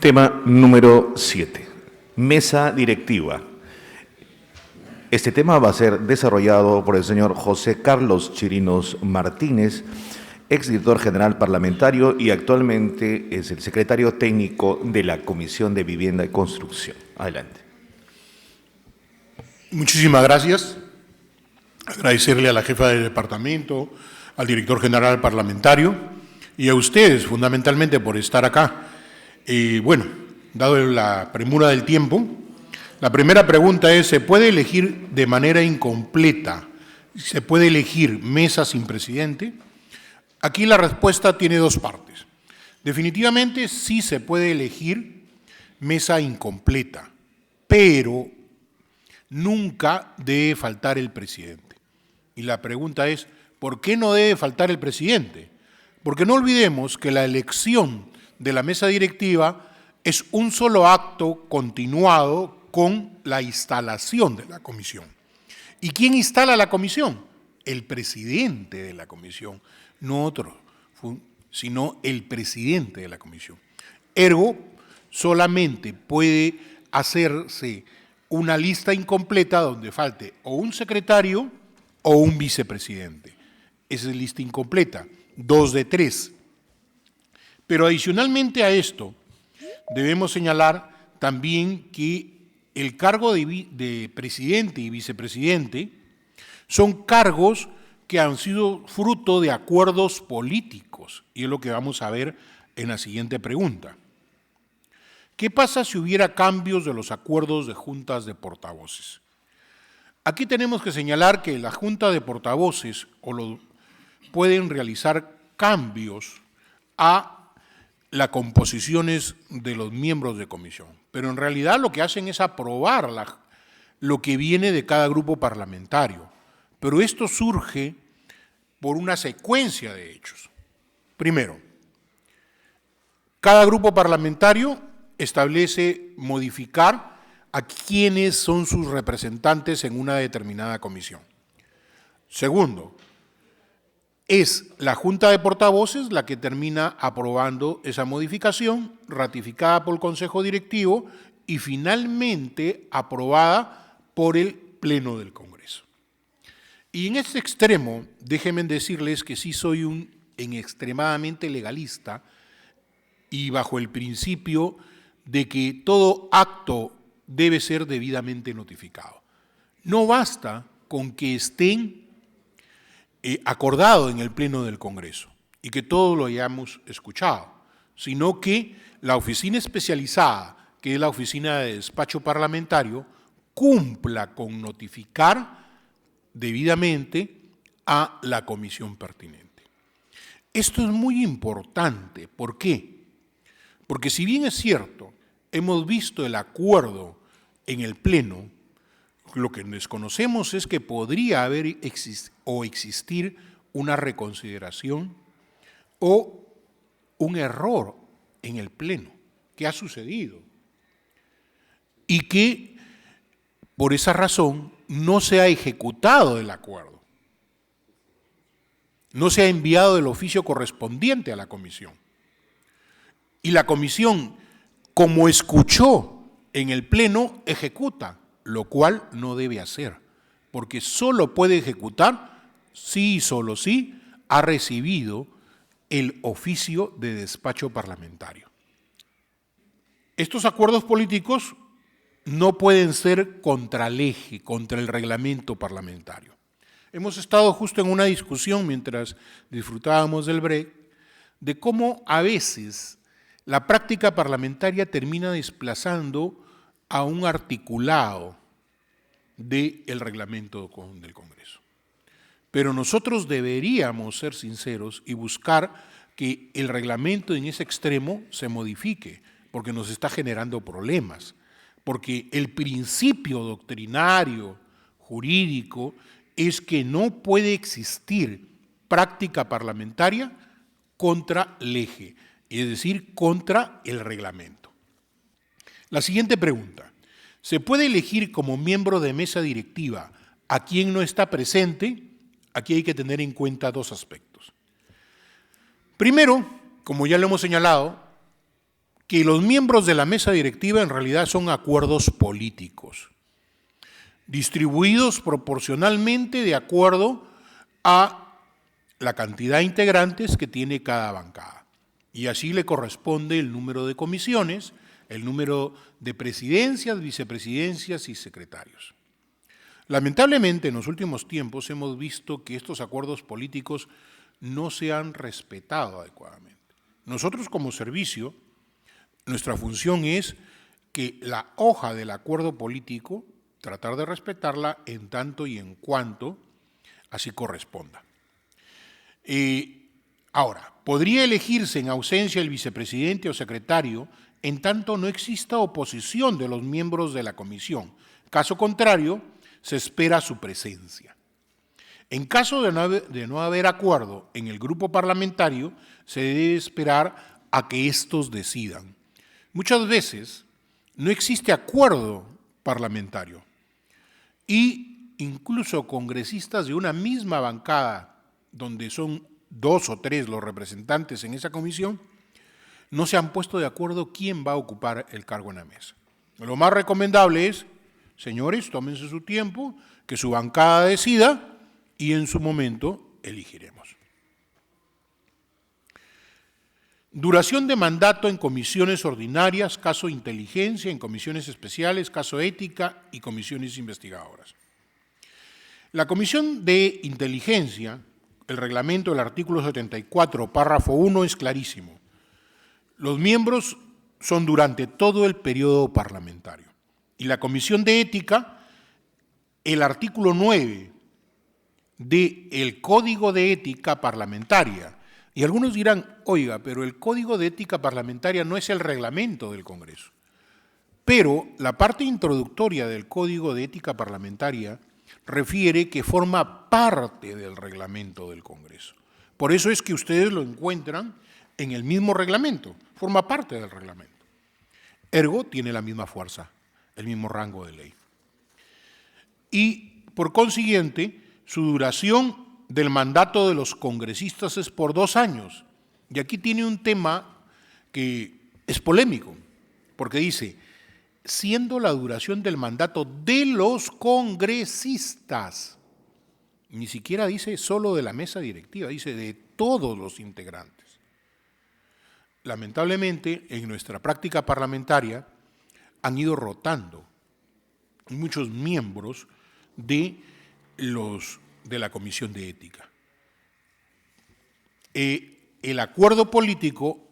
Tema número 7. Mesa directiva. Este tema va a ser desarrollado por el señor José Carlos Chirinos Martínez, exdirector general parlamentario y actualmente es el secretario técnico de la Comisión de Vivienda y Construcción. Adelante. Muchísimas gracias. Agradecerle a la jefa del departamento, al director general parlamentario y a ustedes fundamentalmente por estar acá. Bueno, dado la premura del tiempo, la primera pregunta es, ¿se puede elegir de manera incompleta? ¿Se puede elegir mesa sin presidente? Aquí la respuesta tiene dos partes. Definitivamente sí se puede elegir mesa incompleta, pero nunca debe faltar el presidente. Y la pregunta es, ¿por qué no debe faltar el presidente? Porque no olvidemos que la elección de la mesa directiva es un solo acto continuado con la instalación de la comisión. ¿Y quién instala la comisión? El presidente de la comisión, no otro, sino el presidente de la comisión. Ergo, solamente puede hacerse una lista incompleta donde falte o un secretario o un vicepresidente. Esa es lista incompleta, 2 de 3. Pero adicionalmente a esto, debemos señalar también que el cargo de presidente y vicepresidente son cargos que han sido fruto de acuerdos políticos, y es lo que vamos a ver en la siguiente pregunta. ¿Qué pasa si hubiera cambios de los acuerdos de juntas de portavoces? Aquí tenemos que señalar que la junta de portavoces pueden realizar cambios a las composiciones de los miembros de comisión, pero en realidad lo que hacen es aprobar lo que viene de cada grupo parlamentario, pero esto surge por una secuencia de hechos. Primero, cada grupo parlamentario establece modificar a quiénes son sus representantes en una determinada comisión. Segundo, es la Junta de Portavoces la que termina aprobando esa modificación, ratificada por el Consejo Directivo y finalmente aprobada por el Pleno del Congreso. Y en este extremo, déjenme decirles que sí soy en extremadamente legalista y bajo el principio de que todo acto debe ser debidamente notificado. No basta con que estén acordado en el Pleno del Congreso y que todos lo hayamos escuchado, sino que la oficina especializada, que es la oficina de despacho parlamentario, cumpla con notificar debidamente a la comisión pertinente. Esto es muy importante. ¿Por qué? Porque si bien es cierto, hemos visto el acuerdo en el Pleno, lo que desconocemos es que podría haber existir una reconsideración o un error en el Pleno, que ha sucedido, y que por esa razón no se ha ejecutado el acuerdo, no se ha enviado el oficio correspondiente a la comisión. Y la comisión, como escuchó en el Pleno, ejecuta, lo cual no debe hacer, porque solo puede ejecutar si y solo si ha recibido el oficio de despacho parlamentario. Estos acuerdos políticos no pueden ser contra el eje, contra el reglamento parlamentario. Hemos estado justo en una discusión mientras disfrutábamos del break de cómo a veces la práctica parlamentaria termina desplazando a un articulado del reglamento del Congreso. Pero nosotros deberíamos ser sinceros y buscar que el reglamento en ese extremo se modifique, porque nos está generando problemas, porque el principio doctrinario, jurídico, es que no puede existir práctica parlamentaria contra el eje, es decir, contra el reglamento. La siguiente pregunta. ¿Se puede elegir como miembro de mesa directiva a quien no está presente? Aquí hay que tener en cuenta dos aspectos. Primero, como ya lo hemos señalado, que los miembros de la mesa directiva en realidad son acuerdos políticos, distribuidos proporcionalmente de acuerdo a la cantidad de integrantes que tiene cada bancada. Y así le corresponde el número de comisiones, el número de presidencias, vicepresidencias y secretarios. Lamentablemente, en los últimos tiempos hemos visto que estos acuerdos políticos no se han respetado adecuadamente. Nosotros como servicio, nuestra función es que la hoja del acuerdo político, tratar de respetarla en tanto y en cuanto así corresponda. Ahora, podría elegirse en ausencia el vicepresidente o secretario en tanto no exista oposición de los miembros de la comisión. Caso contrario, se espera su presencia. En caso de no haber acuerdo en el grupo parlamentario, se debe esperar a que estos decidan. Muchas veces no existe acuerdo parlamentario y incluso congresistas de una misma bancada, donde son 2 o 3 los representantes en esa comisión, no se han puesto de acuerdo quién va a ocupar el cargo en la mesa. Lo más recomendable es, señores, tómense su tiempo, que su bancada decida y en su momento elegiremos. Duración de mandato en comisiones ordinarias, caso inteligencia, en comisiones especiales, caso ética y comisiones investigadoras. La comisión de inteligencia, el reglamento del artículo 74, párrafo 1, es clarísimo. Los miembros son durante todo el periodo parlamentario. Y la comisión de ética, el artículo 9 del Código de Ética Parlamentaria. Y algunos dirán, oiga, pero el Código de Ética Parlamentaria no es el reglamento del Congreso. Pero la parte introductoria del Código de Ética Parlamentaria refiere que forma parte del reglamento del Congreso. Por eso es que ustedes lo encuentran en el mismo reglamento, forma parte del reglamento. Ergo, tiene la misma fuerza, el mismo rango de ley. Y, por consiguiente, su duración del mandato de los congresistas es por 2 años. Y aquí tiene un tema que es polémico, porque dice, siendo la duración del mandato de los congresistas, ni siquiera dice solo de la mesa directiva, dice de todos los integrantes. Lamentablemente, en nuestra práctica parlamentaria han ido rotando muchos miembros de la Comisión de Ética. El acuerdo político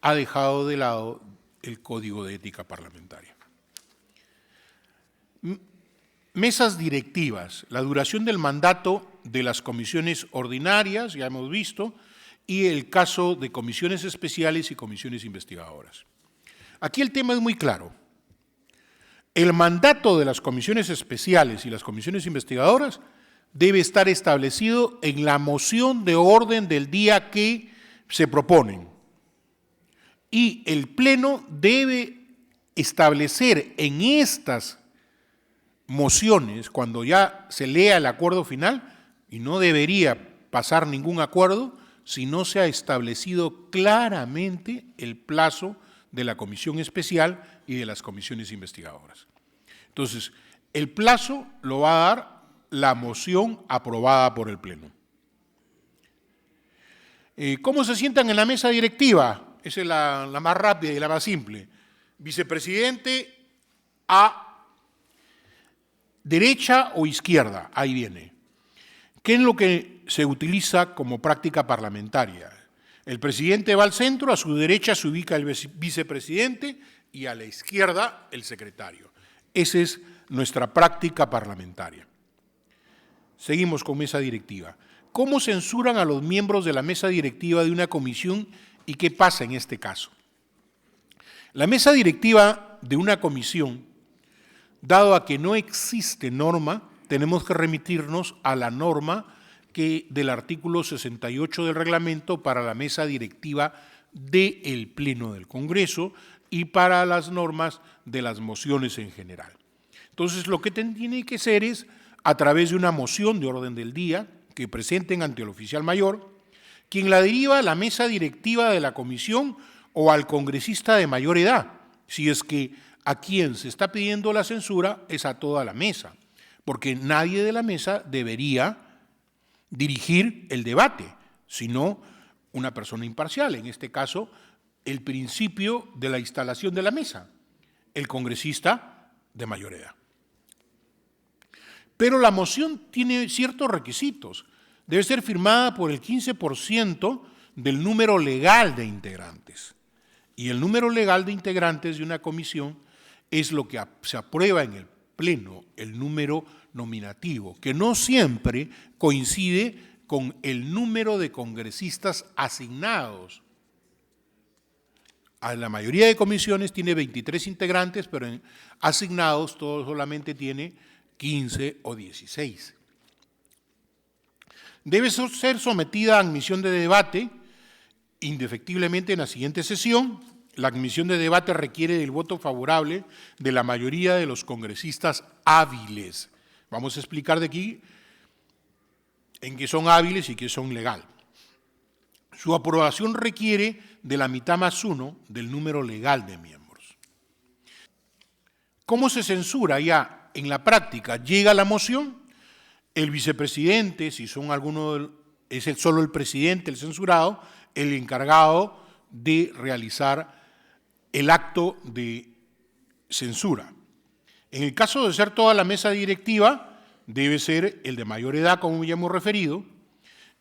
ha dejado de lado el Código de Ética Parlamentaria. Mesas directivas, la duración del mandato de las comisiones ordinarias, ya hemos visto, y el caso de comisiones especiales y comisiones investigadoras. Aquí el tema es muy claro. El mandato de las comisiones especiales y las comisiones investigadoras debe estar establecido en la moción de orden del día que se proponen. Y el Pleno debe establecer en estas mociones, cuando ya se lea el acuerdo final, y no debería pasar ningún acuerdo, si no se ha establecido claramente el plazo de la comisión especial y de las comisiones investigadoras. Entonces, el plazo lo va a dar la moción aprobada por el Pleno. ¿Cómo se sientan en la mesa directiva? Esa es la más rápida y la más simple. Vicepresidente a derecha o izquierda, ahí viene. ¿Qué es lo que se utiliza como práctica parlamentaria? El presidente va al centro, a su derecha se ubica el vicepresidente y a la izquierda el secretario. Esa es nuestra práctica parlamentaria. Seguimos con mesa directiva. ¿Cómo censuran a los miembros de la mesa directiva de una comisión y qué pasa en este caso? La mesa directiva de una comisión, dado a que no existe norma, tenemos que remitirnos a la norma del artículo 68 del reglamento para la mesa directiva del Pleno del Congreso y para las normas de las mociones en general. Entonces, lo que tiene que ser es, a través de una moción de orden del día que presenten ante el oficial mayor, quien la deriva a la mesa directiva de la comisión o al congresista de mayor edad, si es que a quien se está pidiendo la censura es a toda la mesa, porque nadie de la mesa debería dirigir el debate, sino una persona imparcial, en este caso, el principio de la instalación de la mesa, el congresista de mayor edad. Pero la moción tiene ciertos requisitos. Debe ser firmada por el 15% del número legal de integrantes. Y el número legal de integrantes de una comisión es lo que se aprueba en el Pleno, el número nominativo, que no siempre coincide con el número de congresistas asignados. A la mayoría de comisiones tiene 23 integrantes, pero en asignados todo solamente tiene 15 o 16. Debe ser sometida a admisión de debate indefectiblemente en la siguiente sesión. La admisión de debate requiere del voto favorable de la mayoría de los congresistas hábiles. Vamos a explicar de aquí en qué son hábiles y qué son legal. Su aprobación requiere de la mitad más uno del número legal de miembros. ¿Cómo se censura ya en la práctica? Llega la moción, el vicepresidente, si son algunos, es solo el presidente, el censurado, el encargado de realizar el acto de censura. En el caso de ser toda la mesa directiva, debe ser el de mayor edad, como ya hemos referido,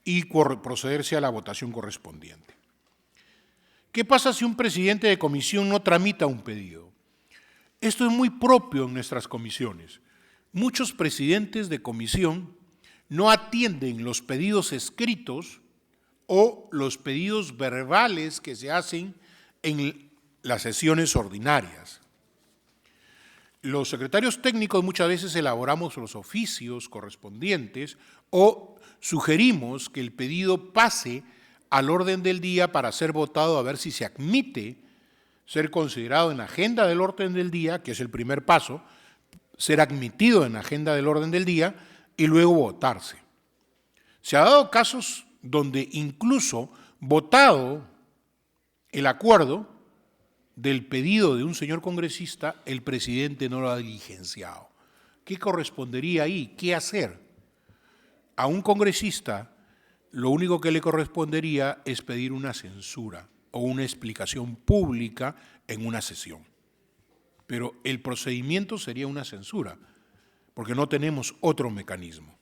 y procederse a la votación correspondiente. ¿Qué pasa si un presidente de comisión no tramita un pedido? Esto es muy propio en nuestras comisiones. Muchos presidentes de comisión no atienden los pedidos escritos o los pedidos verbales que se hacen en las sesiones ordinarias. Los secretarios técnicos muchas veces elaboramos los oficios correspondientes o sugerimos que el pedido pase al orden del día para ser votado a ver si se admite ser considerado en la agenda del orden del día, que es el primer paso, ser admitido en la agenda del orden del día y luego votarse. Se ha dado casos donde incluso votado el acuerdo del pedido de un señor congresista, el presidente no lo ha diligenciado. ¿Qué correspondería ahí? ¿Qué hacer? A un congresista lo único que le correspondería es pedir una censura o una explicación pública en una sesión. Pero el procedimiento sería una censura, porque no tenemos otro mecanismo.